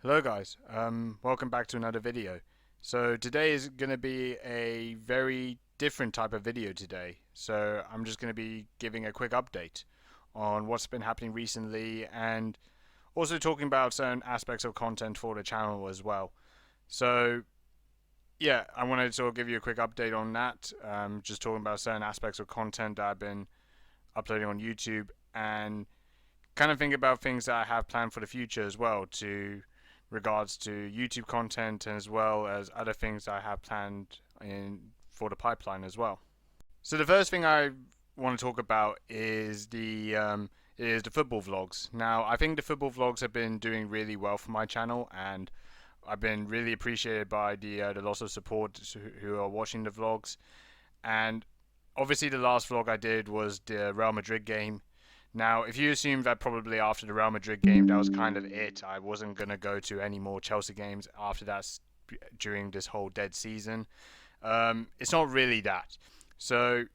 Hello guys, welcome back to another video. So today is going to be a very different type of video today. So I'm just going to be giving a quick update on what's been happening recently and also talking about certain aspects of content for the channel as well. So yeah, I wanted to sort of give you a quick update on that. Just talking about certain aspects of content that I've been uploading on YouTube and kind of think about things that I have planned for the future as well to regards to YouTube content as well as other things I have planned in for the pipeline as well. So the first thing I want to talk about is the football vlogs. Now I think the football vlogs have been doing really well for my channel, and I've been really appreciated by the lots of support who are watching the vlogs. And obviously the last vlog I did was the Real Madrid game. Now, if you assume that probably after the Real Madrid game, that was kind of it, I wasn't going to go to any more Chelsea games after that during this whole dead season. It's not really that. So,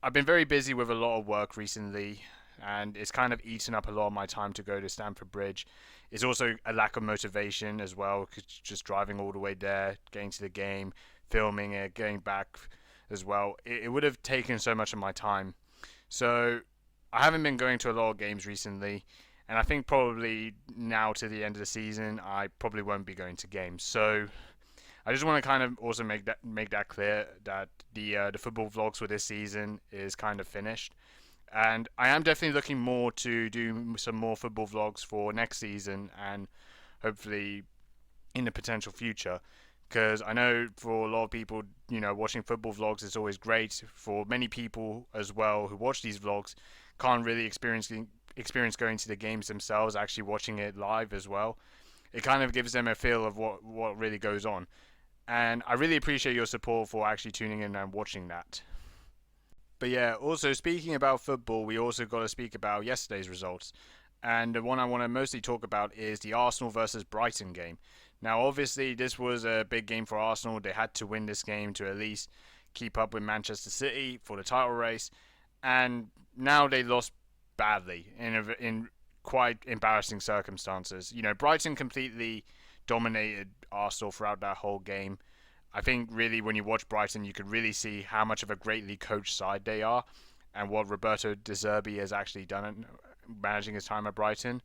I've been very busy with a lot of work recently, and it's kind of eaten up a lot of my time to go to Stamford Bridge. It's also a lack of motivation as well, cause just driving all the way there, getting to the game, filming it, getting back as well. It would have taken so much of my time. So, I haven't been going to a lot of games recently, and I think probably now to the end of the season, I probably won't be going to games. So I just want to kind of also make that clear that the football vlogs for this season is kind of finished, and I am definitely looking more to do some more football vlogs for next season and hopefully in the potential future. Because I know for a lot of people, watching football vlogs is always great. For many people as well who watch these vlogs, can't really experience going to the games themselves, actually watching it live as well. It kind of gives them a feel of what really goes on. And I really appreciate your support for actually tuning in and watching that. But yeah, also speaking about football, we also got to speak about yesterday's results. And the one I want to mostly talk about is the Arsenal versus Brighton game. Now, obviously, this was a big game for Arsenal. They had to win this game to at least keep up with Manchester City for the title race. And now they lost badly in quite embarrassing circumstances. Brighton completely dominated Arsenal throughout that whole game. I think really when you watch Brighton, you can really see how much of a greatly coached side they are, and what Roberto De Zerbi has actually done in managing his time at Brighton.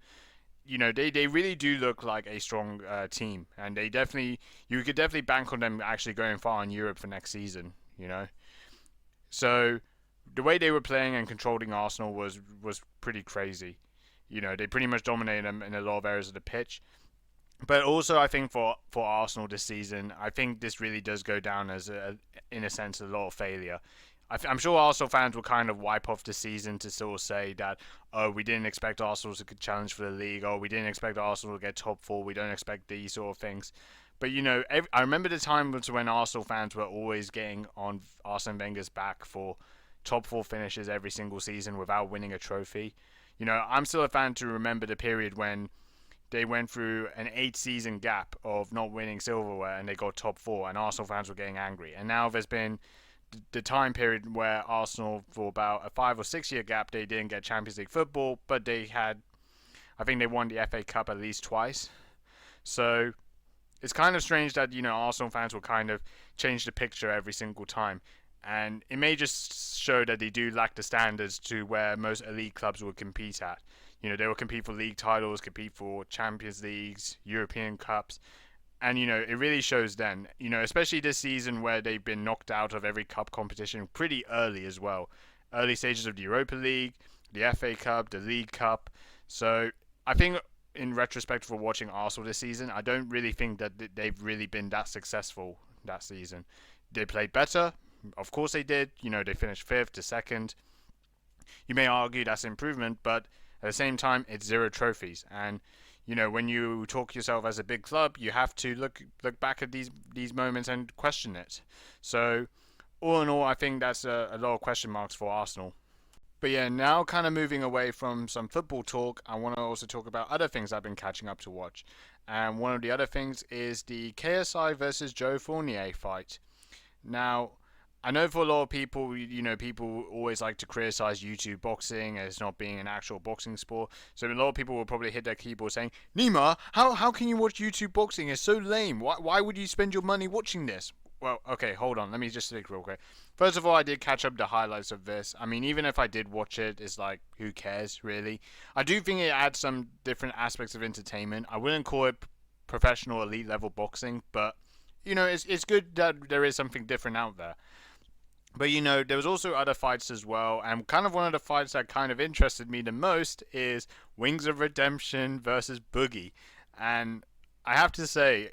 They really do look like a strong team, and you could definitely bank on them actually going far in Europe for next season. So the way they were playing and controlling Arsenal was pretty crazy. They pretty much dominated them in a lot of areas of the pitch. But also, I think for Arsenal this season, I think this really does go down as in a sense, a lot of failure. I'm sure Arsenal fans will kind of wipe off the season to sort of say that, oh, we didn't expect Arsenal to challenge for the league, or we didn't expect Arsenal to get top four, we don't expect these sort of things. But I remember the time when Arsenal fans were always getting on Arsene Wenger's back for top four finishes every single season without winning a trophy. I'm still a fan to remember the period when they went through an 8 season gap of not winning silverware and they got top four, and Arsenal fans were getting angry. And now there's been the time period where Arsenal, for about a 5 or 6 year gap, they didn't get Champions League football, but I think they won the FA Cup at least twice. So it's kind of strange that Arsenal fans will kind of change the picture every single time, and it may just show that they do lack the standards to where most elite clubs will compete at. They will compete for league titles, compete for Champions Leagues, European Cups, and it really shows then. Especially this season where they've been knocked out of every cup competition pretty early as well. Early stages of the Europa League, the FA Cup, the League Cup. So I think in retrospect for watching Arsenal this season, I don't really think that they've really been that successful that season. They played better, of course they did. They finished fifth to second. You may argue that's an improvement, but at the same time, it's 0 trophies. And when you talk yourself as a big club, you have to look back at these moments and question it. So all in all, I think that's a lot of question marks for Arsenal. But yeah, now kind of moving away from some football talk, I want to also talk about other things I've been catching up to watch. And one of the other things is the KSI versus Joe Fournier fight. Now, I know for a lot of people, people always like to criticize YouTube boxing as not being an actual boxing sport. So a lot of people will probably hit their keyboard saying, Nima, how can you watch YouTube boxing? It's so lame. Why would you spend your money watching this? Well, okay, hold on. Let me just think real quick. First of all, I did catch up the highlights of this. I mean, even if I did watch it, it's like, who cares, really? I do think it adds some different aspects of entertainment. I wouldn't call it professional elite level boxing, but, it's good that there is something different out there. But there was also other fights as well, and kind of one of the fights that kind of interested me the most is Wings of Redemption versus Boogie. And I have to say,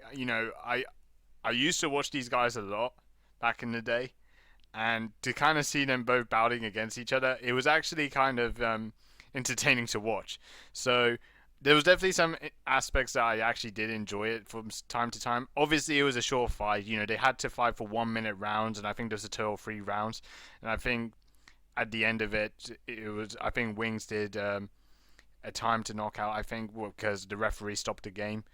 I used to watch these guys a lot back in the day, and to kind of see them both bouting against each other, it was actually kind of entertaining to watch. So there was definitely some aspects that I actually did enjoy it from time to time. Obviously, it was a short fight. They had to fight for 1 minute rounds, and I think there was a total of 3 rounds. And I think at the end of it, I think Wings did a time to knockout. I think because the referee stopped the game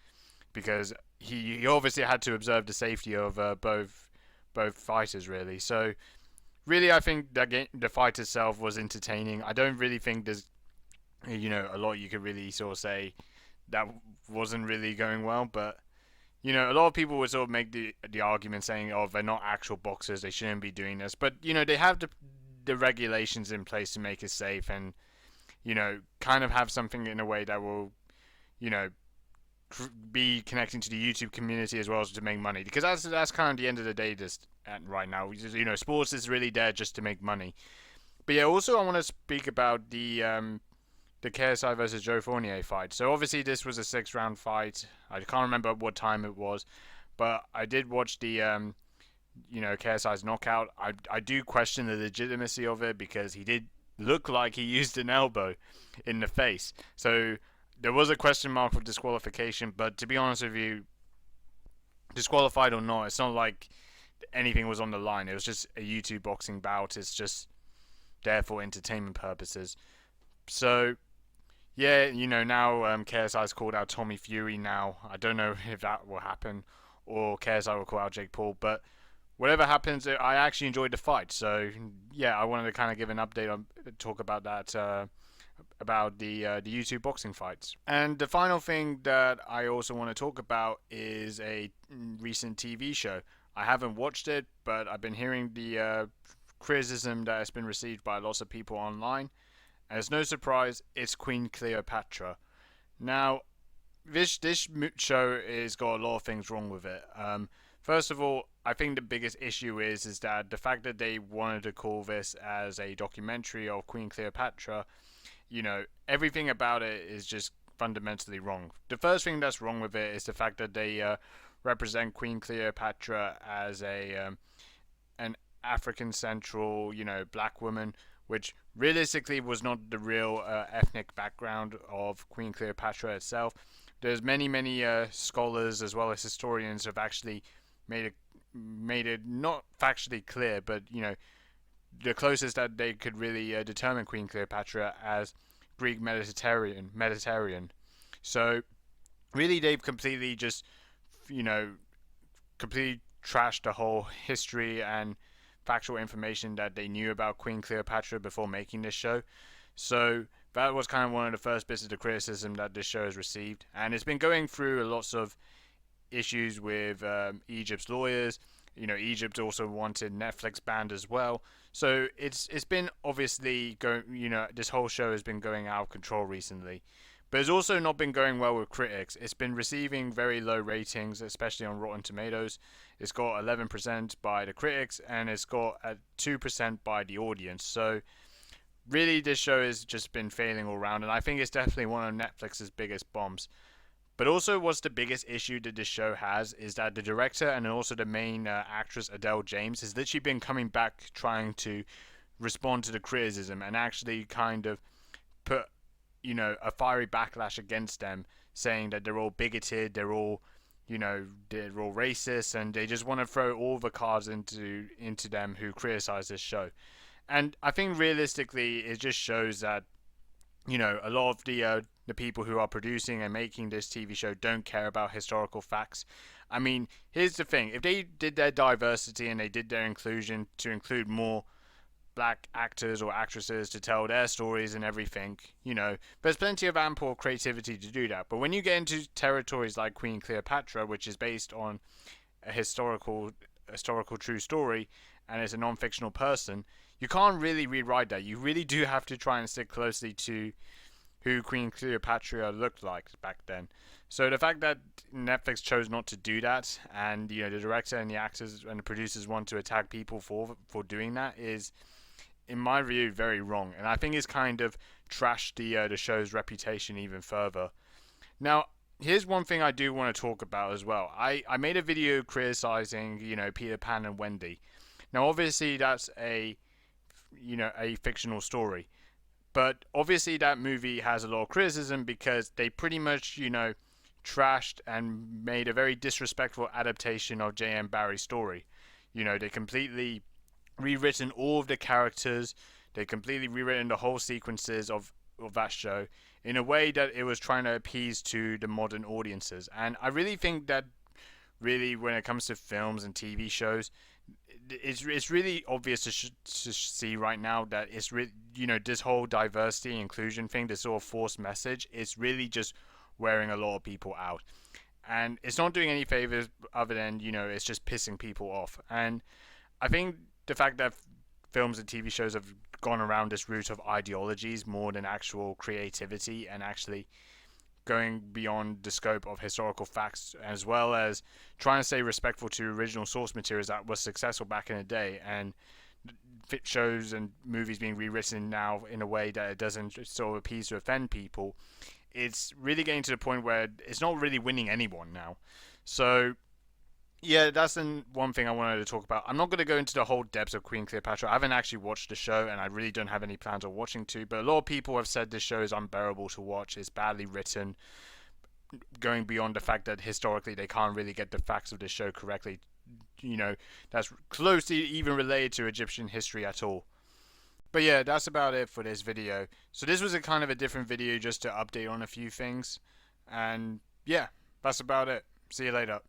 because he obviously had to observe the safety of both fighters really. So really, I think the fight itself was entertaining. I don't really think there's a lot you could really sort of say that wasn't really going well, but a lot of people would sort of make the argument saying, oh, they're not actual boxers, they shouldn't be doing this, but they have the regulations in place to make it safe, and kind of have something in a way that will you know be connecting to the YouTube community as well as to make money, because that's kind of the end of the day just right now. Sports is really there just to make money. But yeah, also I want to speak about the KSI versus Joe Fournier fight. So obviously this was a 6 round fight. I can't remember what time it was, but I did watch the KSI's knockout. I do question the legitimacy of it because he did look like he used an elbow in the face. So there was a question mark of disqualification, but to be honest with you, disqualified or not, it's not like anything was on the line. It was just a YouTube boxing bout. It's just there for entertainment purposes. So yeah, now KSI's called out Tommy Fury now. I don't know if that will happen or KSI will call out Jake Paul, but whatever happens, I actually enjoyed the fight. So yeah, I wanted to kind of give an update on, talk about that, about the YouTube boxing fights. And the final thing that I also want to talk about is a recent TV show. I haven't watched it, but I've been hearing the criticism that has been received by lots of people online. And it's no surprise, it's Queen Cleopatra. Now, this show has got a lot of things wrong with it. First of all, I think the biggest issue is that the fact that they wanted to call this as a documentary of Queen Cleopatra, everything about it is just fundamentally wrong. The first thing that's wrong with it is the fact that they represent Queen Cleopatra as an African Central, black woman, which realistically was not the real ethnic background of Queen Cleopatra itself. There's many scholars as well as historians have actually made it not factually clear, but the closest that they could really determine Queen Cleopatra as Greek Mediterranean. So really, they've completely just completely trashed the whole history and factual information that they knew about Queen Cleopatra before making this show. So that was kind of one of the first bits of the criticism that this show has received, and it's been going through lots of issues with Egypt's lawyers. Egypt also wanted Netflix banned as well. So it's been obviously going. This whole show has been going out of control recently. But it's also not been going well with critics. It's been receiving very low ratings, especially on Rotten Tomatoes. It's got 11% by the critics, and it's got 2% by the audience. So really, this show has just been failing all around, and I think it's definitely one of Netflix's biggest bombs. But also, what's the biggest issue that this show has is that the director and also the main actress, Adele James, has literally been coming back trying to respond to the criticism and actually kind of put a fiery backlash against them, saying that they're all bigoted, they're all racist, and they just want to throw all the cards into them who criticize this show. And I think realistically, it just shows that a lot of the the people who are producing and making this TV show don't care about historical facts. I mean, here's the thing: if they did their diversity and they did their inclusion to include more black actors or actresses to tell their stories and everything, there's plenty of ample creativity to do that. But when you get into territories like Queen Cleopatra, which is based on a historical true story and it's a non-fictional person, you can't really rewrite that. You really do have to try and stick closely to who Queen Cleopatra looked like back then. So the fact that Netflix chose not to do that, and the director and the actors and the producers want to attack people for doing that, is, in my view, very wrong. And I think it's kind of trashed the show's reputation even further. Now, here's one thing I do want to talk about as well. I made a video criticizing, Peter Pan and Wendy. Now, obviously, that's a fictional story. But obviously that movie has a lot of criticism because they pretty much, trashed and made a very disrespectful adaptation of J.M. Barrie's story. They completely rewritten all of the characters. They completely rewritten the whole sequences of that show in a way that it was trying to appease to the modern audiences. And I really think that when it comes to films and TV shows, it's really obvious to see right now that it's this whole diversity inclusion thing, this sort of forced message, is really just wearing a lot of people out, and it's not doing any favors other than it's just pissing people off. And I think the fact that films and TV shows have gone around this route of ideologies more than actual creativity and actually going beyond the scope of historical facts, as well as trying to stay respectful to original source materials that was successful back in the day, and shows and movies being rewritten now in a way that it doesn't sort of appease to offend people, it's really getting to the point where it's not really winning anyone now. So yeah, that's one thing I wanted to talk about. I'm not going to go into the whole depths of Queen Cleopatra. I haven't actually watched the show, and I really don't have any plans of watching to. But a lot of people have said this show is unbearable to watch. It's badly written, going beyond the fact that historically they can't really get the facts of this show correctly. That's closely even related to Egyptian history at all. But yeah, that's about it for this video. So this was a kind of a different video just to update on a few things. And yeah, that's about it. See you later.